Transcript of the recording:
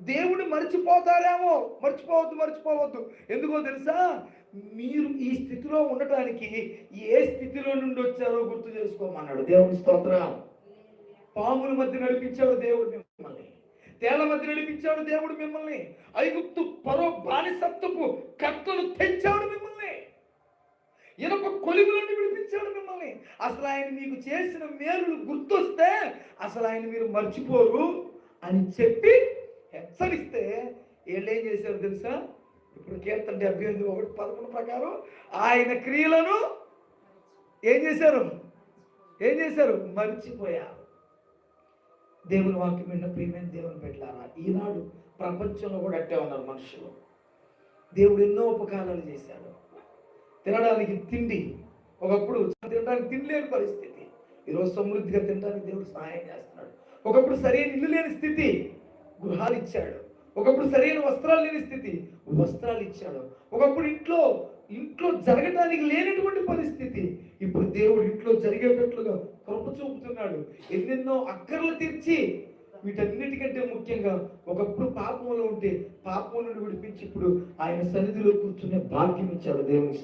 దేవుడు మర్చిపోతారేమో. మర్చిపోవద్దు. ఎందుకో తెలుసా? మీరు ఈ స్థితిలో ఉండటానికి ఏ స్థితిలో నుండి వచ్చారో గుర్తు చేసుకోమన్నాడు. దేవుని స్తోత్రం. పాముల మధ్య నడిపించాడు దేవుడు మిమ్మల్ని. తేళ్ల మధ్య నడిపించాడు దేవుడు మిమ్మల్ని. ఐగుప్తు పరో బానిసత్వపు కట్టలు తెంచాడు మిమ్మల్ని. ఇనప కొలిమి నుండి విడిపించాడు మిమ్మల్ని. అసలు ఆయన మీకు చేసిన మేలులు గుర్తొస్తే అసలు ఆయన మీరు మర్చిపోరు అని చెప్పి హెచ్చరిస్తే వీళ్ళు ఏం చేశారు తెలుసా? ఇప్పుడు కీర్తన 78:1-11 ప్రకారం ఆయన క్రియలను ఏం చేశారు? మర్చిపోయారు. దేవుని వాక్యం విన్న ప్రియమైన దేవుని బిడ్డలారా, ఈనాడు ప్రపంచంలో కూడా అట్టే ఉన్నారు మనుషులు. దేవుడు ఎన్నో ఉపకారాలు చేశాడు. తినడానికి తిండి, ఒకప్పుడు తినడానికి తిండి లేని పరిస్థితి, ఈరోజు సమృద్ధిగా తినడానికి దేవుడు సహాయం చేస్తున్నాడు. ఒకప్పుడు సరైన ఇల్లు లేని స్థితి, గృహాలు ఇచ్చాడు. ఒకప్పుడు సరైన వస్త్రాలు లేని స్థితి, వస్త్రాలు ఇచ్చాడు. ఒకప్పుడు ఇంట్లో జరగడానికి లేనటువంటి పరిస్థితి, ఇప్పుడు దేవుడు ఇంట్లో జరిగేటట్లుగా కృప చూపుతున్నాడు. ఎన్నెన్నో అక్కర్లు తీర్చి, వీటన్నిటికంటే ముఖ్యంగా ఒకప్పుడు పాపంలో ఉంటే పాపం నుండి విడిపించి ఇప్పుడు ఆయన సన్నిధిలో కూర్చునే భాగ్యం ఇచ్చాడు దేవుని.